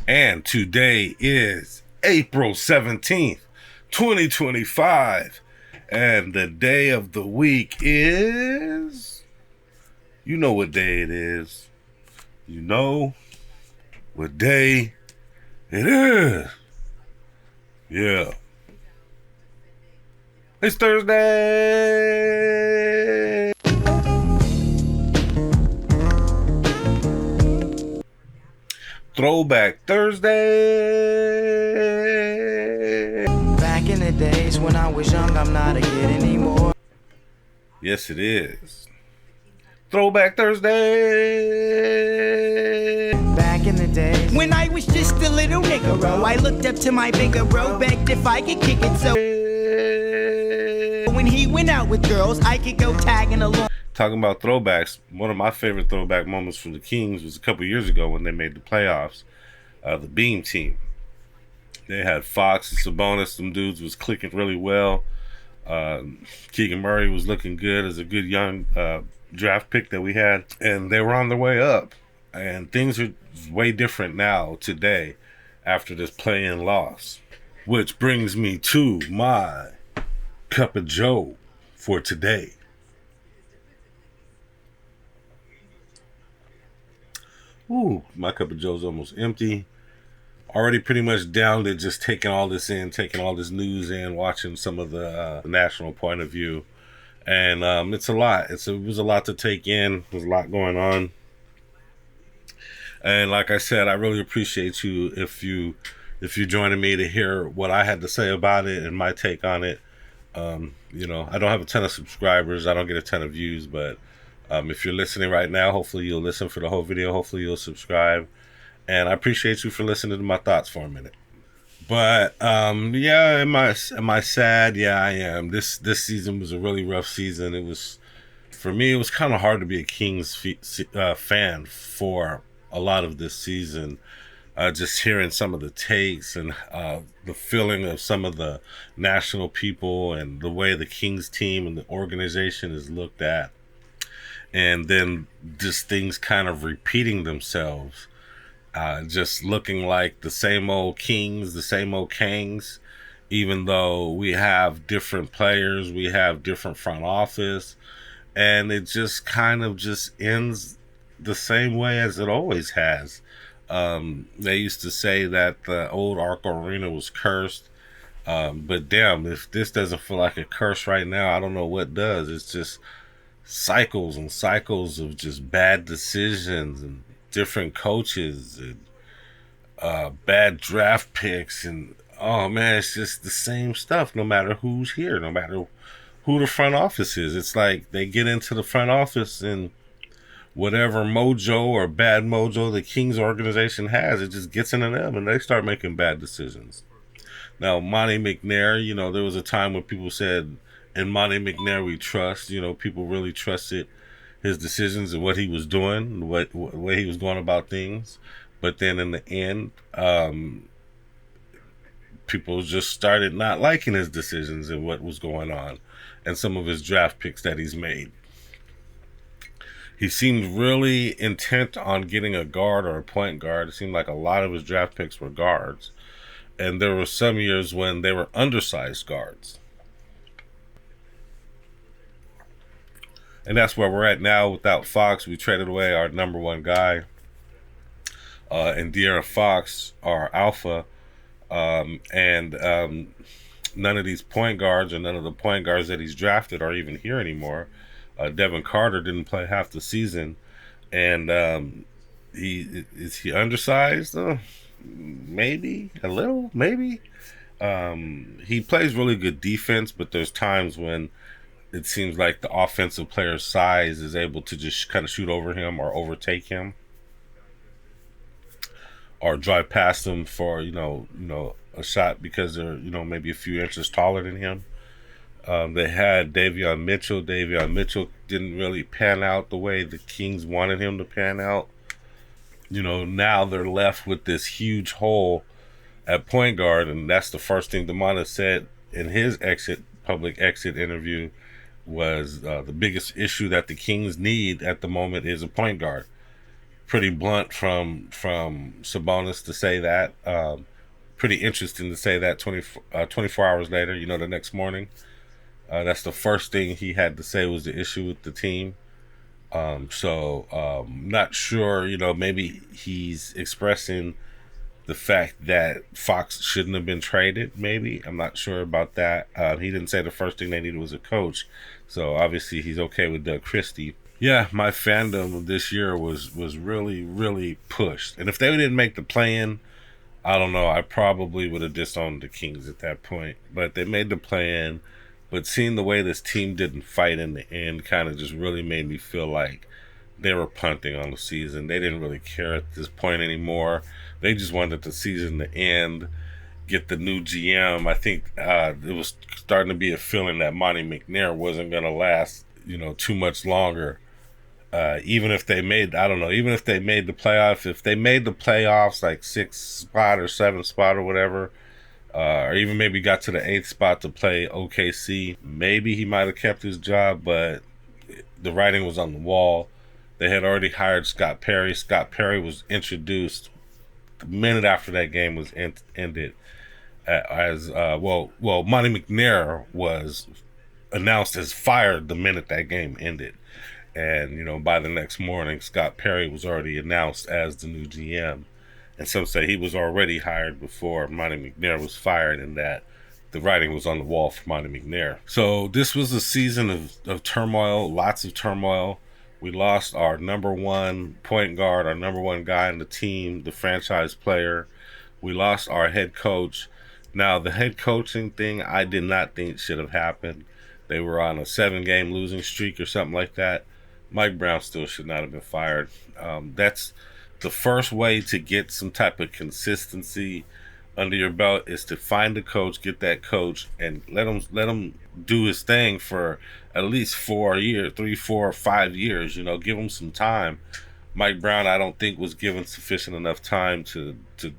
And today is April 17th, 2025. And the day of the week is... You know what day it is. You know what day it is. Yeah. It's Thursday. Throwback Thursday. Back in the days when I was young, I'm not a kid anymore. Yes, it is. Throwback Thursday. Back in the days when I was just a little nigga, I looked up to my bigger bro, begged if I could kick it, so when he went out with girls, I could go tagging along. Talking about throwbacks, one of my favorite throwback moments from the Kings was a couple years ago when they made the playoffs. The Beam team. They had Fox and Sabonis. Them dudes was clicking really well. Keegan Murray was looking good as a good young draft pick that we had. And they were on their way up. And things are way different now today after this play-in loss. Which brings me to my cup of joe for today. Ooh, my cup of joe's almost empty. Already pretty much down to just taking all this in, taking all this news in, watching some of the national point of view. And it's a lot. It was a lot to take in. There's a lot going on. And like I said, I really appreciate you if you're joining me to hear what I had to say about it and my take on it. You know, I don't have a ton of subscribers. I don't get a ton of views, but if you're listening right now, hopefully you'll listen for the whole video. Hopefully you'll subscribe. And I appreciate you for listening to my thoughts for a minute. But yeah, am I sad? Yeah, I am. This season was a really rough season. It was, for me, it was kind of hard to be a Kings fan for a lot of this season. Just hearing some of the takes and the feeling of some of the national people and the way the Kings team and the organization is looked at. And then just things kind of repeating themselves. Just looking like the same old Kings, the same old Kangs, even though we have different players, we have different front office, and it just kind of just ends the same way as it always has. They used to say that the old Arco Arena was cursed, but damn, if this doesn't feel like a curse right now, I don't know what does. It's just cycles and cycles of just bad decisions and different coaches and bad draft picks, and oh man, it's just the same stuff no matter who's here, no matter who the front office is. It's like they get into the front office and whatever mojo or bad mojo the Kings organization has, it just gets into them and they start making bad decisions. Now, Monty McNair, you know, there was a time when people said, in Monty McNair we trust. You know, people really trusted his decisions and what he was doing, what way he was going about things. But then in the end, people just started not liking his decisions and what was going on and some of his draft picks that he's made. He seemed really intent on getting a guard or a point guard. It seemed like a lot of his draft picks were guards. And there were some years when they were undersized guards. And that's where we're at now. Without Fox, we traded away our number one guy. And De'Aaron Fox, our alpha. And none of these point guards or none of the point guards that he's drafted are even here anymore. Devin Carter didn't play half the season. And is he undersized? Maybe. A little, maybe. He plays really good defense, but there's times when it seems like the offensive player's size is able to just kind of shoot over him or overtake him or drive past him for, you know, a shot because they're, maybe a few inches taller than him. They had Davion Mitchell. Davion Mitchell didn't really pan out the way the Kings wanted him to pan out. Now they're left with this huge hole at point guard, and that's the first thing DeMontis said in his public exit interview was the biggest issue that the Kings need at the moment is a point guard. pretty blunt from Sabonis to say that. Pretty interesting to say that 24 hours later, the next morning. That's the first thing he had to say was the issue with the team. Not sure, maybe he's expressing the fact that Fox shouldn't have been traded, maybe. I'm not sure about that. He didn't say the first thing they needed was a coach. So obviously he's okay with Doug Christie. Yeah, my fandom this year was really, really pushed. And if they didn't make the play-in, I don't know, I probably would have disowned the Kings at that point. But they made the play-in. But seeing the way this team didn't fight in the end kind of just really made me feel like they were punting on the season. They didn't really care at this point anymore. They just wanted the season to end, get the new GM. I think it was starting to be a feeling that Monty McNair wasn't going to last, too much longer. Even if they made, even if they made the playoffs, if they made the playoffs like 6th spot or 7th spot or whatever, or even maybe got to the 8th spot to play OKC, maybe he might have kept his job, but the writing was on the wall. They had already hired Scott Perry. Scott Perry was introduced the minute after that game was ended as Monty McNair was announced as fired the minute that game ended. And, by the next morning, Scott Perry was already announced as the new GM. And some say he was already hired before Monty McNair was fired, and that the writing was on the wall for Monty McNair. So this was a season of turmoil, lots of turmoil. We lost our number one point guard, our number one guy in the team, the franchise player. We lost our head coach. Now, the head coaching thing, I did not think should have happened. They were on a 7-game losing streak or something like that. Mike Brown still should not have been fired. That's the first way to get some type of consistency under your belt is to find a coach, get that coach, and let him do his thing for at least 4 years, 3, 4, 5 years. Give him some time. Mike Brown, I don't think, was given sufficient enough time to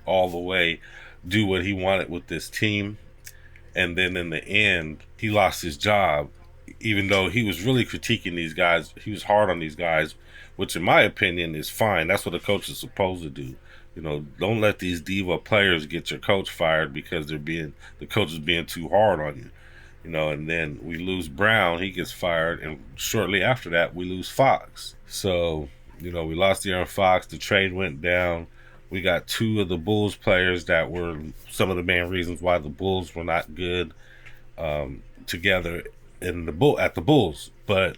all the way do what he wanted with this team. And then in the end, he lost his job, even though he was really critiquing these guys. He was hard on these guys, which in my opinion is fine. That's what a coach is supposed to do. Don't let these diva players get your coach fired because the coach is being too hard on you. And then we lose Brown, he gets fired, and shortly after that we lose Fox. So, we lost De'Aaron Fox, the trade went down. We got 2 of the Bulls players that were some of the main reasons why the Bulls were not good together at the Bulls. But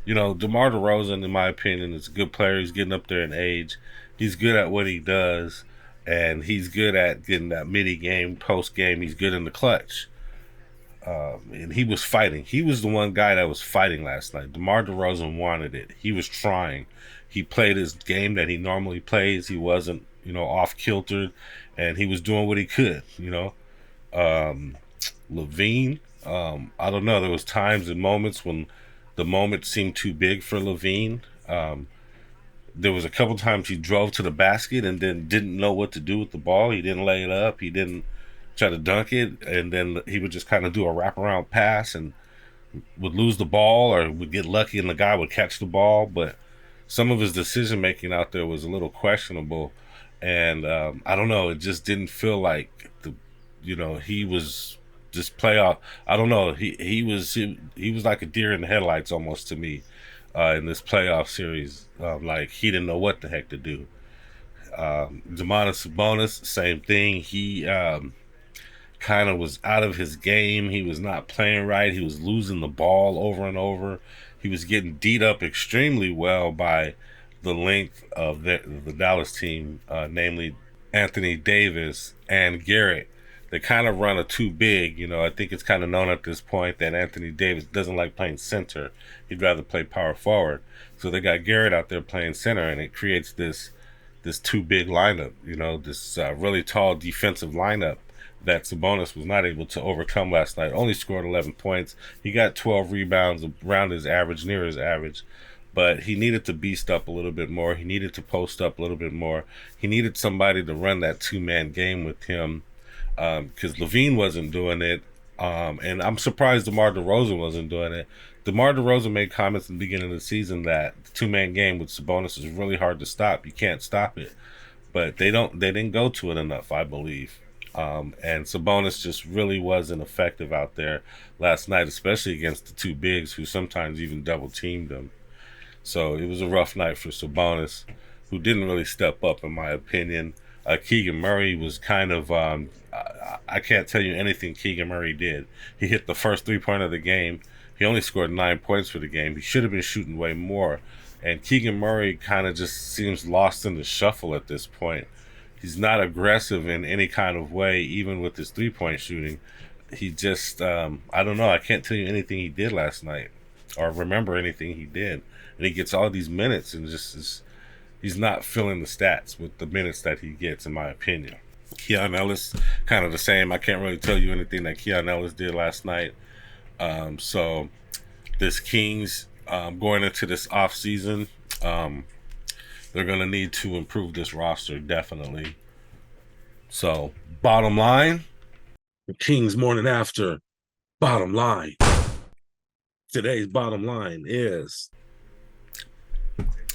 DeMar DeRozan, in my opinion, is a good player. He's getting up there in age. He's good at what he does, and he's good at getting that midi-game, post-game. He's good in the clutch. And he was fighting. He was the one guy that was fighting last night. DeMar DeRozan wanted it. He was trying. He played his game that he normally plays. He wasn't, off-kiltered, and he was doing what he could, LaVine, I don't know. There was times and moments when the moment seemed too big for LaVine. There was a couple times he drove to the basket and then didn't know what to do with the ball. He didn't lay it up. He didn't try to dunk it. And then he would just kind of do a wraparound pass and would lose the ball or would get lucky and the guy would catch the ball. But some of his decision-making out there was a little questionable. And I don't know. It just didn't feel like he was just playoff. I don't know. He was like a deer in the headlights almost to me in this playoff series. Like he didn't know what the heck to do. Domantas Sabonis, same thing. He kind of was out of his game. He was not playing right. He was losing the ball over and over. He was getting beat up extremely well by the length of the Dallas team, namely Anthony Davis and Garrett. They kind of run a too big. I think it's kind of known at this point that Anthony Davis doesn't like playing center. He'd rather play power forward. So they got Garrett out there playing center, and it creates this too big lineup, this really tall defensive lineup that Sabonis was not able to overcome last night. Only scored 11 points. He got 12 rebounds, around his average, near his average. But he needed to beast up a little bit more. He needed to post up a little bit more. He needed somebody to run that two-man game with him because LaVine wasn't doing it. And I'm surprised DeMar DeRozan wasn't doing it. DeMar DeRozan made comments in the beginning of the season that the two-man game with Sabonis is really hard to stop. You can't stop it, but they didn't go to it enough, I believe. And Sabonis just really wasn't effective out there last night, especially against the two bigs who sometimes even double teamed him. So it was a rough night for Sabonis, who didn't really step up, in my opinion. Keegan Murray was kind of, I can't tell you anything Keegan Murray did. He hit the first three-pointer of the game. He only scored 9 points for the game. He should have been shooting way more. And Keegan Murray kind of just seems lost in the shuffle at this point. He's not aggressive in any kind of way, even with his three-point shooting. He just, I don't know. I can't tell you anything he did last night or remember anything he did. And he gets all these minutes and just he's not filling the stats with the minutes that he gets, in my opinion. Keon Ellis, kind of the same. I can't really tell you anything that Keon Ellis did last night. So this Kings, going into this offseason, they're going to need to improve this roster, definitely. So, bottom line, the Kings morning after, bottom line. Today's bottom line is,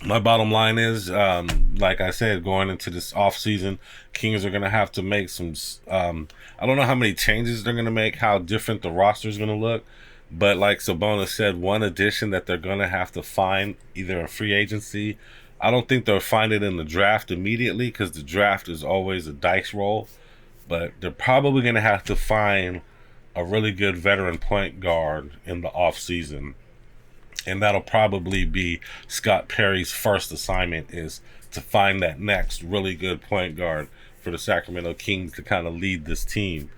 my bottom line is, like I said, going into this offseason, Kings are going to have to make some, I don't know how many changes they're going to make, how different the roster is going to look. But like Sabonis said, one addition that they're going to have to find, either a free agency. I don't think they'll find it in the draft immediately, because the draft is always a dice roll. But they're probably going to have to find a really good veteran point guard in the offseason. And that'll probably be Scott Perry's first assignment, is to find that next really good point guard for the Sacramento Kings to kind of lead this team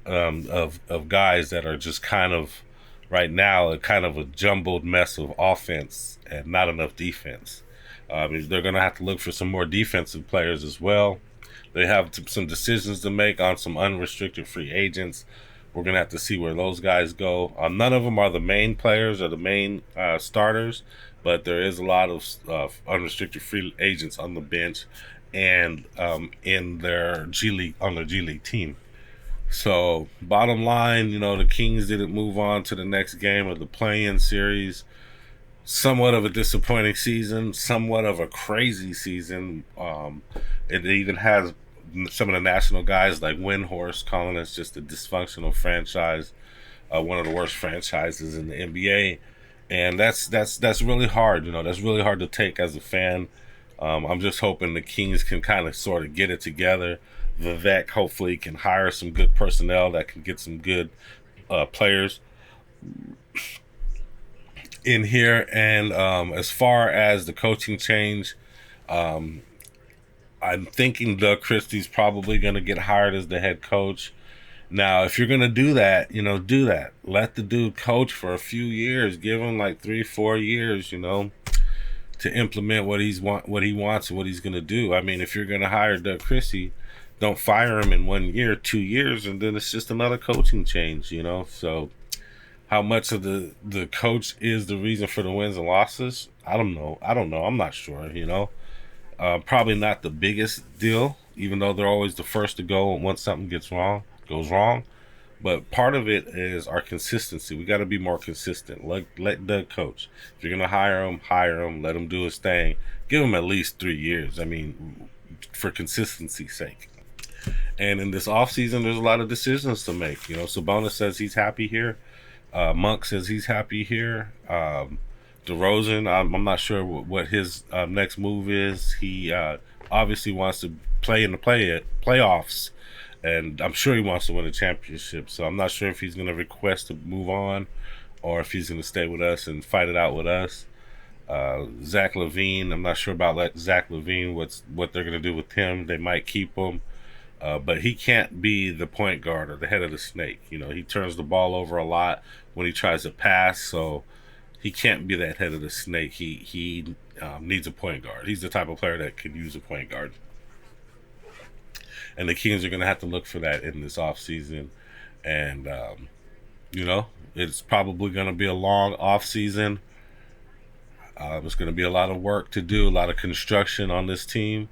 of guys that are just kind of, right now, a kind of a jumbled mess of offense and not enough defense. They're going to have to look for some more defensive players as well. They have some decisions to make on some unrestricted free agents. We're going to have to see where those guys go. None of them are the main players or the main starters, but there is a lot of unrestricted free agents on the bench and in their G League team. So, bottom line, the Kings didn't move on to the next game of the play-in series. Somewhat of a disappointing season, somewhat of a crazy season. It even has some of the national guys like Windhorst calling us just a dysfunctional franchise, one of the worst franchises in the NBA, and that's really hard. That's really hard to take as a fan. I'm just hoping the Kings can kind of sort of get it together. Vivek hopefully can hire some good personnel that can get some good players in here. And as far as the coaching change, I'm thinking Doug Christie's probably going to get hired as the head coach. Now, if you're going to do that, do that. Let the dude coach for a few years. Give him like 3-4 years, to implement what he wants and what he's going to do. I mean, if you're going to hire Doug Christie, don't fire him in 1 year, 2 years, and then it's just another coaching change, So how much of the coach is the reason for the wins and losses? I don't know. I'm not sure, Probably not the biggest deal, even though they're always the first to go once something goes wrong. But part of it is our consistency. We got to be more consistent. Let Doug coach. If you're going to hire him. Let him do his thing. Give him at least 3 years. I mean, for consistency's sake. And in this offseason, there's a lot of decisions to make. Sabonis says he's happy here. Monk says he's happy here. DeRozan, I'm not sure what his next move is. He obviously wants to play in the playoffs, and I'm sure he wants to win a championship. So I'm not sure if he's going to request to move on or if he's going to stay with us and fight it out with us. Zach LaVine, I'm not sure about Zach LaVine, what they're going to do with him. They might keep him. But he can't be the point guard or the head of the snake. He turns the ball over a lot when he tries to pass, so he can't be that head of the snake. He needs a point guard. He's the type of player that could use a point guard. And the Kings are going to have to look for that in this offseason. And, it's probably going to be a long offseason. There's going to be a lot of work to do, a lot of construction on this team.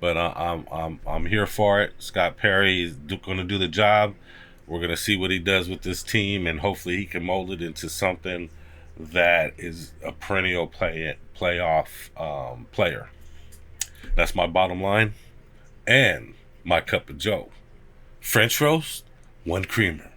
But I'm here for it. Scott Perry is going to do the job. We're going to see what he does with this team, and hopefully he can mold it into something that is a perennial playoff player. That's my bottom line. And my cup of Joe. French roast, 1 creamer.